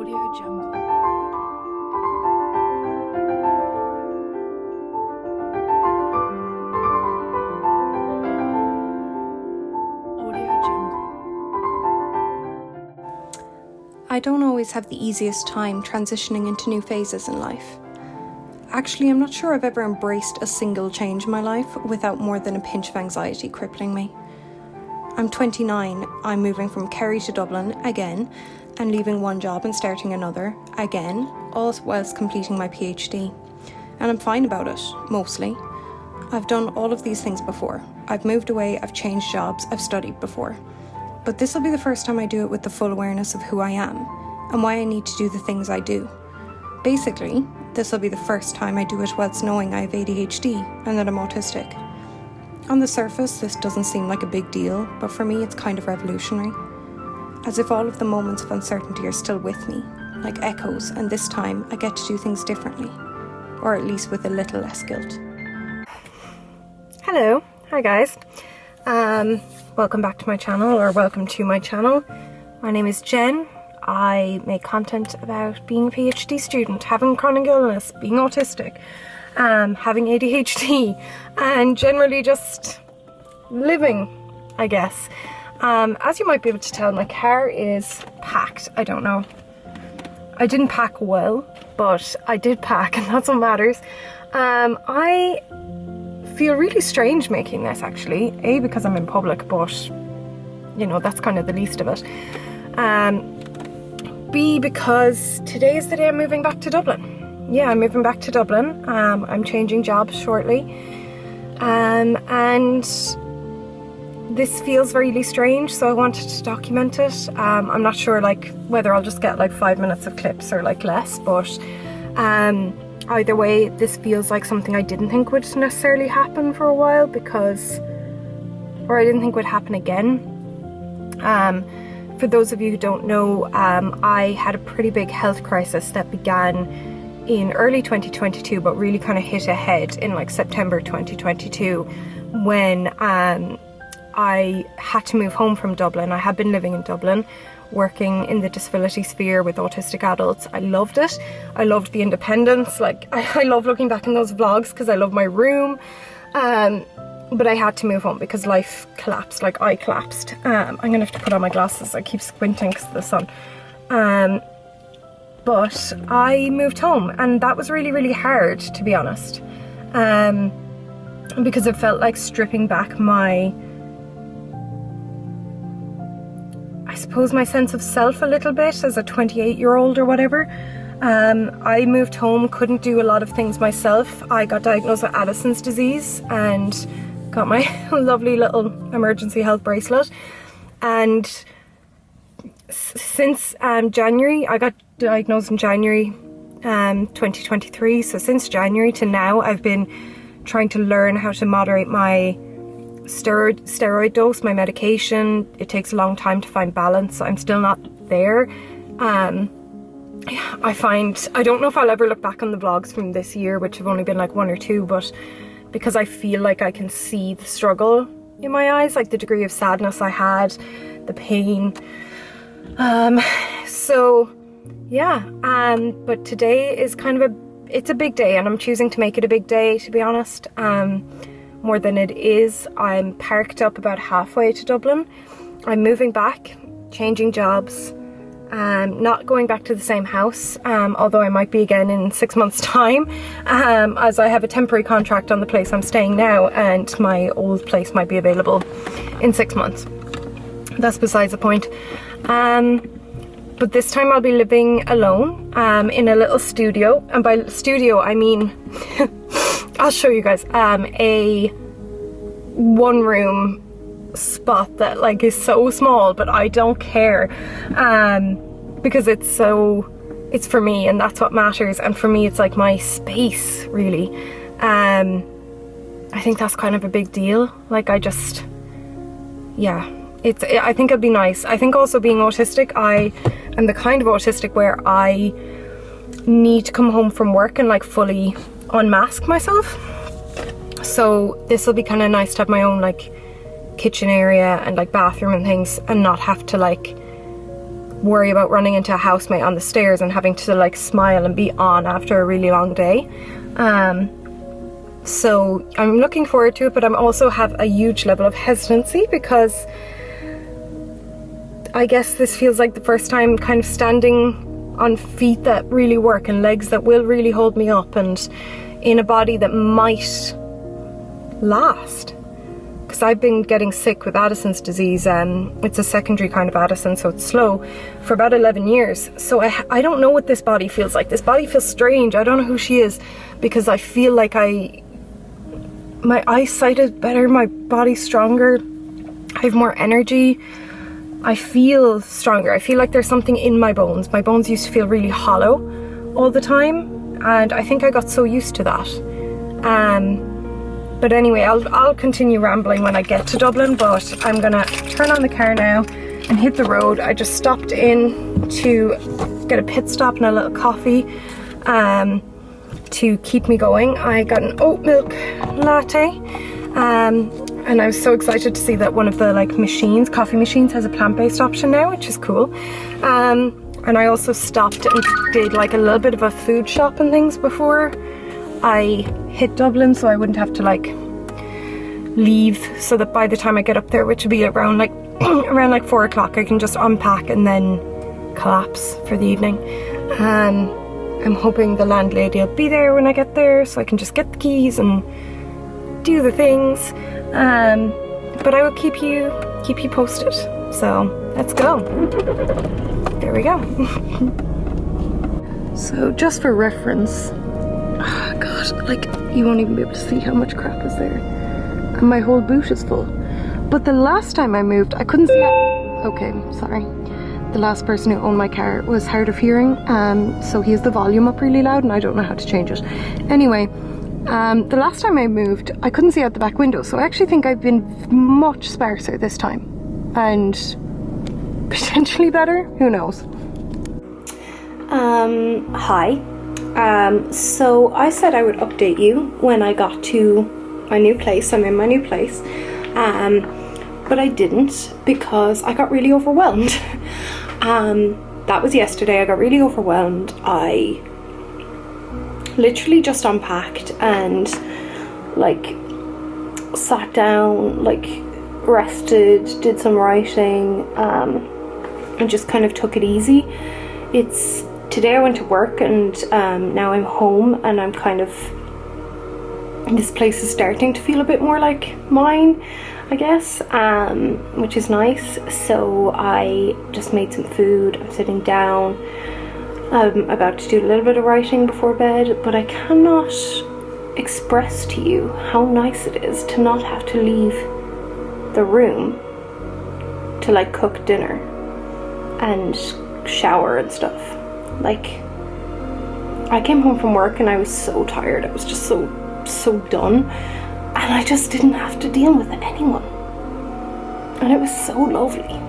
Audio Jungle. Audio Jungle. I don't always have the easiest time transitioning into new phases in life. Actually, I'm not sure I've ever embraced a single change in my life without more than a pinch of anxiety crippling me. I'm 29, I'm moving from Kerry to Dublin again, and leaving one job and starting another again, all whilst completing my PhD. And I'm fine about it, mostly. I've done all of these things before. I've moved away, I've changed jobs, I've studied before. But this will be the first time I do it with the full awareness of who I am, and why I need to do the things I do. Basically, this will be the first time I do it whilst knowing I have ADHD and that I'm autistic. On the surface, this doesn't seem like a big deal, but for me it's kind of revolutionary. As if all of the moments of uncertainty are still with me, like echoes, and this time I get to do things differently, or at least with a little less guilt. Hello, hi guys. Welcome back to my channel, or welcome to my channel. My name is Jen. I make content about being a PhD student, having chronic illness, being autistic, having ADHD, and generally just living, I guess. As you might be able to tell, my car is packed. I don't know. I didn't pack well, but I did pack, and that's what matters. I feel really strange making this, actually. A, because I'm in public, but, you know, that's kind of the least of it. B, because today is the day I'm moving back to Dublin. Yeah, I'm moving back to Dublin. I'm changing jobs shortly. And this feels really strange, so I wanted to document it. I'm not sure whether I'll just get 5 minutes of clips or less, but either way, this feels like something I didn't think would necessarily happen for a while, or I didn't think would happen again. For those of you who don't know, I had a pretty big health crisis that began in early 2022, but really kind of hit a head in September 2022 when I had to move home from Dublin. I had been living in Dublin, working in the disability sphere with autistic adults. I loved it. I loved the independence. I love looking back in those vlogs because I love my room. But I had to move home because life collapsed. I collapsed. I'm gonna have to put on my glasses. I keep squinting because of the sun. But I moved home, and that was really, really hard, to be honest. Because it felt like stripping back my sense of self a little bit as a 28-year-old or whatever. I moved home, couldn't do a lot of things myself. I got diagnosed with Addison's disease and got my lovely little emergency health bracelet. And since January, I got diagnosed in January 2023. So since January to now, I've been trying to learn how to moderate my steroid dose, my medication. It takes a long time to find balance. I'm still not there. I don't know if I'll ever look back on the vlogs from this year, which have only been 1 or 2, but because I feel like I can see the struggle in my eyes, the degree of sadness I had, the pain. So yeah, but today is it's a big day, and I'm choosing to make it a big day, to be honest. More than it is. I'm parked up about halfway to Dublin. I'm moving back, changing jobs, not going back to the same house, although I might be again in 6 months' time, as I have a temporary contract on the place I'm staying now, and my old place might be available in 6 months. That's besides the point. But this time I'll be living alone in a little studio, and by studio I mean I'll show you guys a 1-room spot that is so small, but I don't care, because it's for me, and that's what matters. And for me, it's my space, really. I think that's kind of a big deal. I think it'll be nice. I think also being autistic, I am the kind of autistic where I need to come home from work and fully unmask myself. So this will be kind of nice to have my own kitchen area and bathroom and things, and not have to worry about running into a housemate on the stairs and having to like smile and be on after a really long day. So I'm looking forward to it, but I'm also have a huge level of hesitancy because I guess this feels like the first time kind of standing on feet that really work and legs that will really hold me up, and in a body that might last. Because I've been getting sick with Addison's disease, it's a secondary kind of Addison, so it's slow, for about 11 years. So I don't know what this body feels like. This body feels strange. I don't know who she is, because I feel like my eyesight is better, my body's stronger, I have more energy, I feel stronger. I feel like there's something in my bones. My bones used to feel really hollow all the time, and I think I got so used to that. But anyway, I'll continue rambling when I get to Dublin, but I'm gonna turn on the car now and hit the road. I just stopped in to get a pit stop and a little coffee to keep me going. I got an oat milk latte, and I was so excited to see that one of the like coffee machines has a plant-based option now, which is cool. And I also stopped and did like a little bit of a food shop and things before I hit Dublin, so I wouldn't have to like leave, so that by the time I get up there, which would be around like around like 4 o'clock, I can just unpack and then collapse for the evening. I'm hoping the landlady will be there when I get there, so I can just get the keys and do the things. But I will keep you posted. So let's go. There we go. So just for reference, oh God, like you won't even be able to see how much crap is there, and my whole boot is full. But the last time I moved, I couldn't see it. Okay, sorry. The last person who owned my car was hard of hearing, so he has the volume up really loud and I don't know how to change it. Anyway, the last time I moved, I couldn't see out the back window, so I actually think I've been much sparser this time, and potentially better, who knows. Hi. So I said I would update you when I got to my new place. I'm in my new place. But I didn't, because I got really overwhelmed. That was yesterday. I got really overwhelmed. I literally just unpacked and like sat down, like rested, did some writing, and just kind of took it easy. Today I went to work, and now I'm home, and I'm kind of, this place is starting to feel a bit more like mine, I guess, which is nice. So I just made some food. I'm sitting down. I'm about to do a little bit of writing before bed, but I cannot express to you how nice it is to not have to leave the room to like cook dinner and shower and stuff. Like, I came home from work and I was so tired. I was just so done, and I just didn't have to deal with anyone, and it was so lovely.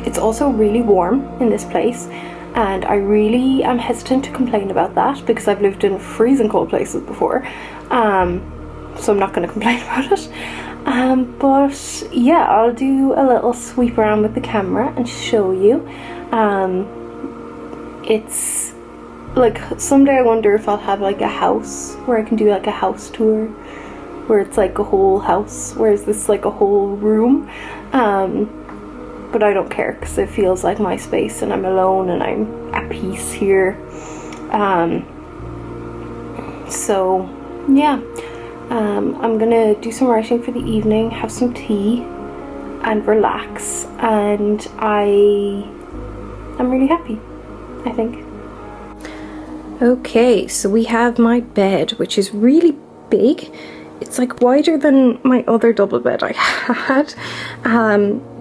It's also really warm in this place, and I really am hesitant to complain about that because I've lived in freezing cold places before, so I'm not going to complain about it. But yeah, I'll do a little sweep around with the camera and show you. It's like, someday I wonder if I'll have like a house where I can do like a house tour, where it's like a whole house, whereas this is like a whole room. But I don't care, because it feels like my space and I'm alone and I'm at peace here. So yeah, I'm gonna do some writing for the evening, have some tea and relax, and I'm really happy, I think. Okay, so we have my bed, which is really big. It's like wider than my other double bed I had,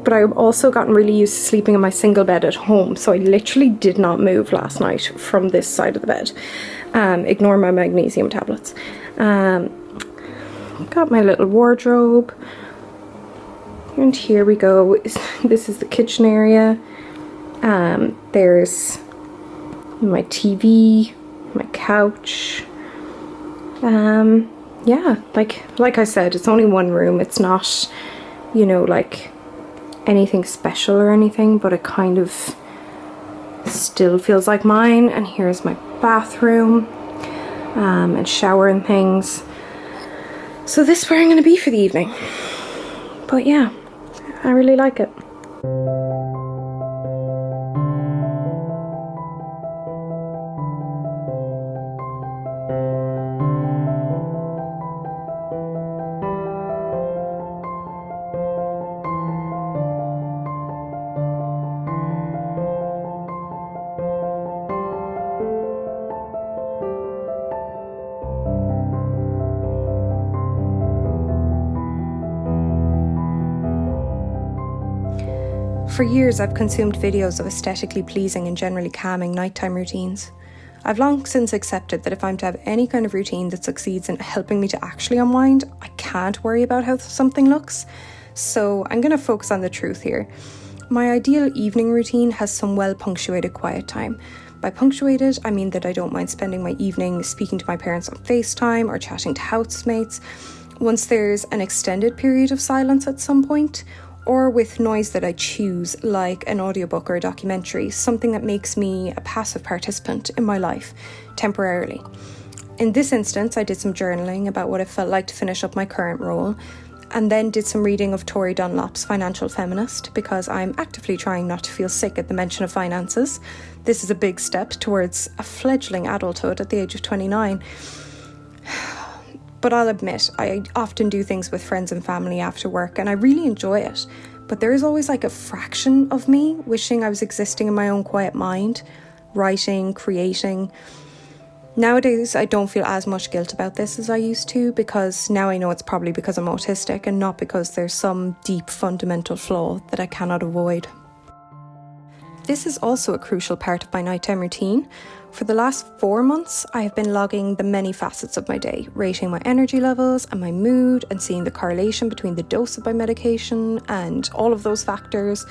but I've also gotten really used to sleeping in my single bed at home, so I literally did not move last night from this side of the bed. Ignore my magnesium tablets. Got my little wardrobe, and here we go. This is the kitchen area. There's my TV, my couch. Yeah, like I said, it's only one room. It's not, you know, like anything special or anything, but it kind of still feels like mine. And here's my bathroom and shower and things. So this is where I'm going to be for the evening. But yeah, I really like it. For years, I've consumed videos of aesthetically pleasing and generally calming nighttime routines. I've long since accepted that if I'm to have any kind of routine that succeeds in helping me to actually unwind, I can't worry about how something looks. So I'm going to focus on the truth here. My ideal evening routine has some well-punctuated quiet time. By punctuated, I mean that I don't mind spending my evening speaking to my parents on FaceTime or chatting to housemates, once there's an extended period of silence at some point, or with noise that I choose, like an audiobook or a documentary, something that makes me a passive participant in my life, temporarily. In this instance, I did some journaling about what it felt like to finish up my current role, and then did some reading of Tori Dunlop's Financial Feminist, because I'm actively trying not to feel sick at the mention of finances. This is a big step towards a fledgling adulthood at the age of 29. But I'll admit, I often do things with friends and family after work, and I really enjoy it. But there is always like a fraction of me wishing I was existing in my own quiet mind, writing, creating. Nowadays, I don't feel as much guilt about this as I used to, because now I know it's probably because I'm autistic and not because there's some deep fundamental flaw that I cannot avoid. This is also a crucial part of my nighttime routine. For the last 4 months, I have been logging the many facets of my day, rating my energy levels and my mood, and seeing the correlation between the dose of my medication and all of those factors.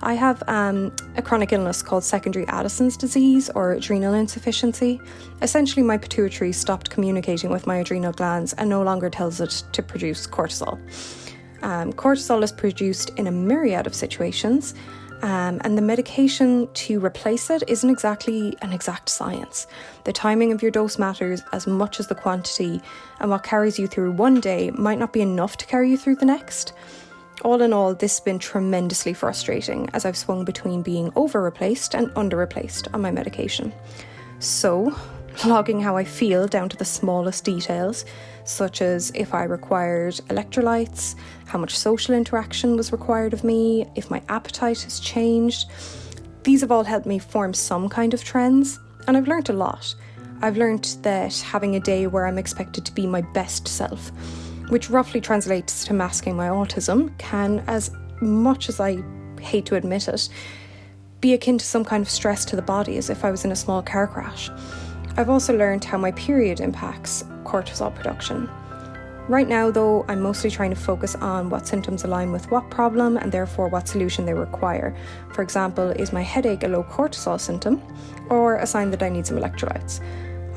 I have a chronic illness called secondary Addison's disease, or adrenal insufficiency. Essentially, my pituitary stopped communicating with my adrenal glands and no longer tells it to produce cortisol. Cortisol is produced in a myriad of situations, and the medication to replace it isn't exactly an exact science. The timing of your dose matters as much as the quantity, and what carries you through one day might not be enough to carry you through the next. All in all, this has been tremendously frustrating as I've swung between being over-replaced and under-replaced on my medication. So, logging how I feel down to the smallest details, such as if I required electrolytes, how much social interaction was required of me, if my appetite has changed. These have all helped me form some kind of trends, and I've learnt a lot. I've learnt that having a day where I'm expected to be my best self, which roughly translates to masking my autism, can, as much as I hate to admit it, be akin to some kind of stress to the body, as if I was in a small car crash. I've also learned how my period impacts cortisol production. Right now, though, I'm mostly trying to focus on what symptoms align with what problem and therefore what solution they require. For example, is my headache a low cortisol symptom or a sign that I need some electrolytes?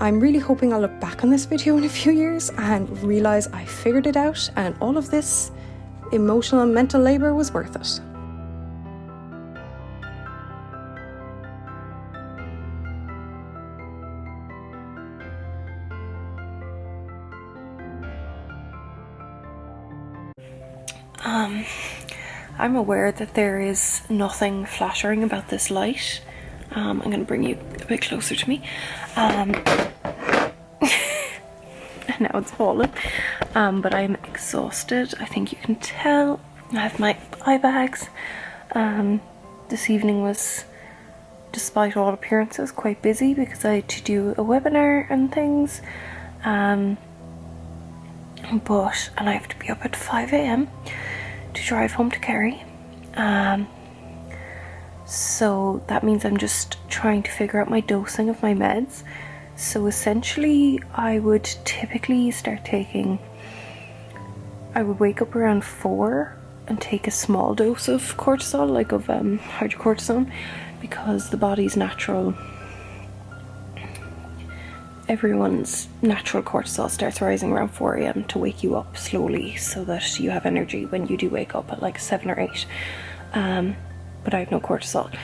I'm really hoping I'll look back on this video in a few years and realise I figured it out and all of this emotional and mental labour was worth it. I'm aware that there is nothing flattering about this light. I'm going to bring you a bit closer to me. And now it's fallen. But I'm exhausted. I think you can tell. I have my eye bags. This evening was, despite all appearances, quite busy because I had to do a webinar and things. And I have to be up at 5 a.m. to drive home to Kerry. So that means I'm just trying to figure out my dosing of my meds. So essentially I would typically start taking, I would wake up around 4 and take a small dose of cortisol, like of hydrocortisone, because the body's natural, everyone's natural cortisol starts rising around 4 a.m. to wake you up slowly so that you have energy when you do wake up at like 7 or 8. but I have no cortisol.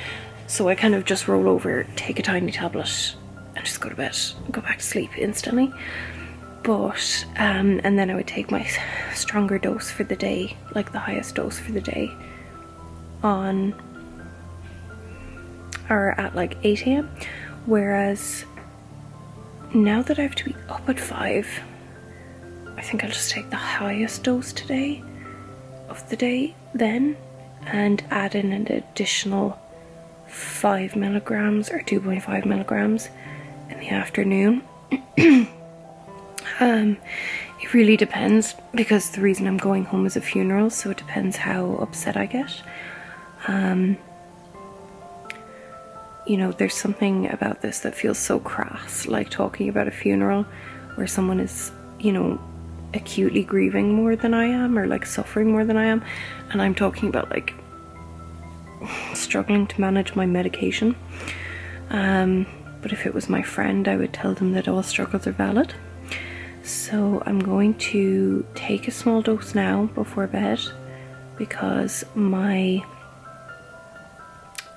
So I kind of just roll over, take a tiny tablet and just go to bed, go back to sleep instantly. But, and then I would take my stronger dose for the day, like the highest dose for the day at like 8 a.m. Whereas now that I have to be up at 5, I think I'll just take the highest dose today of the day then and add in an additional 5 milligrams or 2.5 milligrams in the afternoon. It really depends, because the reason I'm going home is a funeral, so it depends how upset I get. You know, there's something about this that feels so crass, like talking about a funeral where someone is, you know, acutely grieving more than I am, or like suffering more than I am, and I'm talking about like struggling to manage my medication. But if it was my friend, I would tell them that all struggles are valid. So I'm going to take a small dose now before bed, because my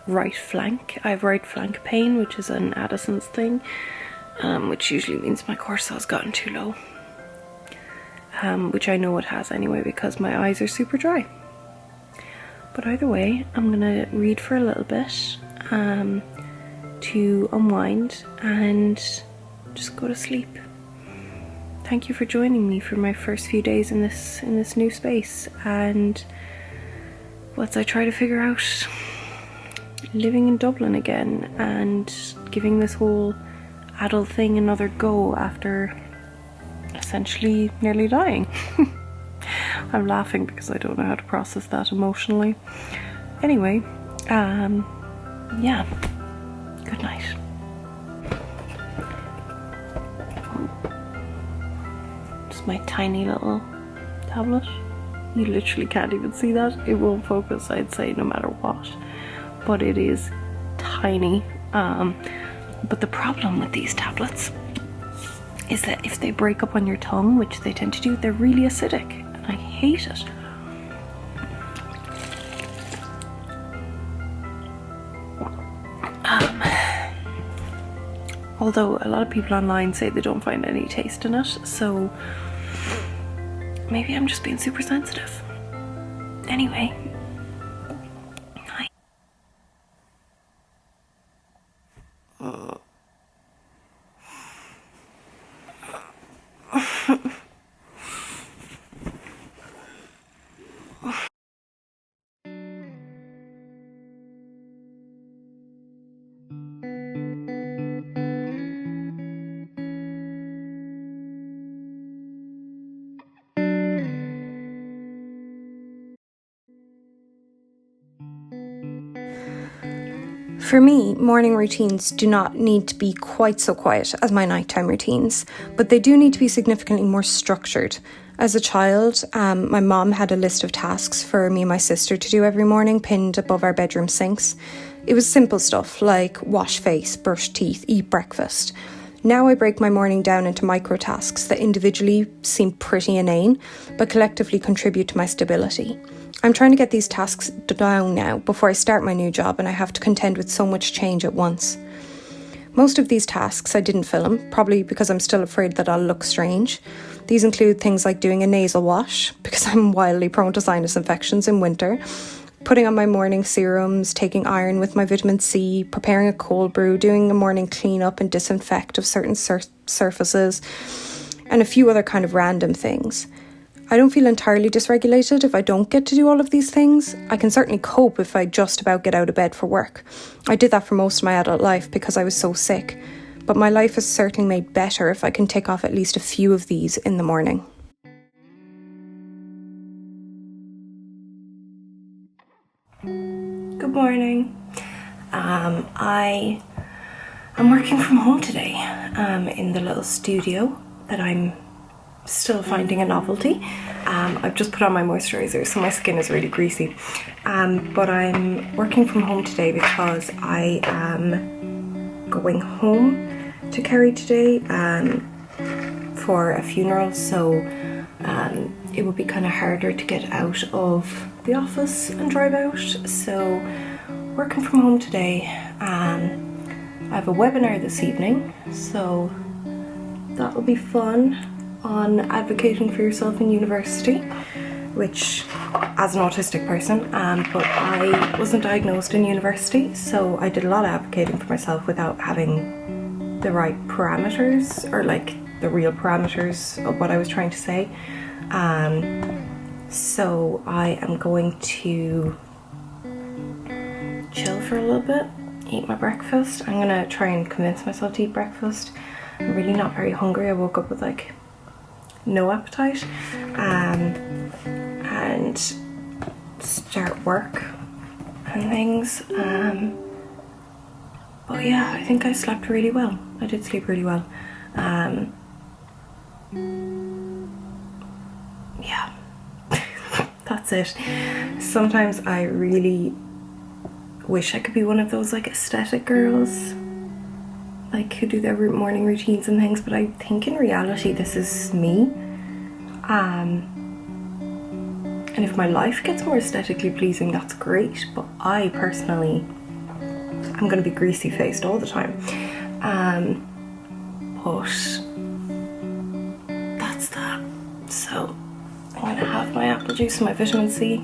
right flank, I have right flank pain, which is an Addison's thing, which usually means my cortisol's gotten too low, which I know it has anyway because my eyes are super dry. But either way, I'm gonna read for a little bit to unwind and just go to sleep. Thank you for joining me for my first few days in this new space, and once I try to figure out living in Dublin again and giving this whole adult thing another go after essentially nearly dying. I'm laughing because I don't know how to process that emotionally. Anyway, yeah, good night. Just my tiny little tablet. You literally can't even see that. It won't focus, I'd say, no matter what. But it is tiny. But the problem with these tablets is that if they break up on your tongue, which they tend to do, they're really acidic, and I hate it. Although a lot of people online say they don't find any taste in it, so maybe I'm just being super sensitive. Anyway. For me, morning routines do not need to be quite so quiet as my nighttime routines, but they do need to be significantly more structured. As a child, my mom had a list of tasks for me and my sister to do every morning pinned above our bedroom sinks. It was simple stuff like wash face, brush teeth, eat breakfast. Now I break my morning down into micro tasks that individually seem pretty inane, but collectively contribute to my stability. I'm trying to get these tasks down now before I start my new job, and I have to contend with so much change at once. Most of these tasks I didn't film, probably because I'm still afraid that I'll look strange. These include things like doing a nasal wash, because I'm wildly prone to sinus infections in winter, putting on my morning serums, taking iron with my vitamin C, preparing a cold brew, doing a morning clean up and disinfect of certain surfaces, and a few other kind of random things. I don't feel entirely dysregulated if I don't get to do all of these things. I can certainly cope if I just about get out of bed for work. I did that for most of my adult life because I was so sick. But my life is certainly made better if I can tick off at least a few of these in the morning. Good morning. I am working from home today in the little studio that I'm still finding a novelty. I've just put on my moisturiser, so my skin is really greasy. But I'm working from home today because I am going home to Kerry today for a funeral, so it would be kind of harder to get out of the office and drive out. So working from home today. I have a webinar this evening, so that'll be fun on advocating for yourself in university, which as an autistic person, but I wasn't diagnosed in university, so I did a lot of advocating for myself without having the right parameters, or like the real parameters of what I was trying to say. So I am going to chill for a little bit, eat my breakfast. I'm gonna try and convince myself to eat breakfast. I'm really not very hungry. I woke up with like no appetite, and start work and things. But yeah, I think I slept really well. I did sleep really well. Yeah, that's it. Sometimes I really wish I could be one of those like aesthetic girls, like who do their morning routines and things, but I think in reality this is me. And if my life gets more aesthetically pleasing, that's great, but I personally am going to be greasy faced all the time. But that's that. So I'm going to have my apple juice and my vitamin C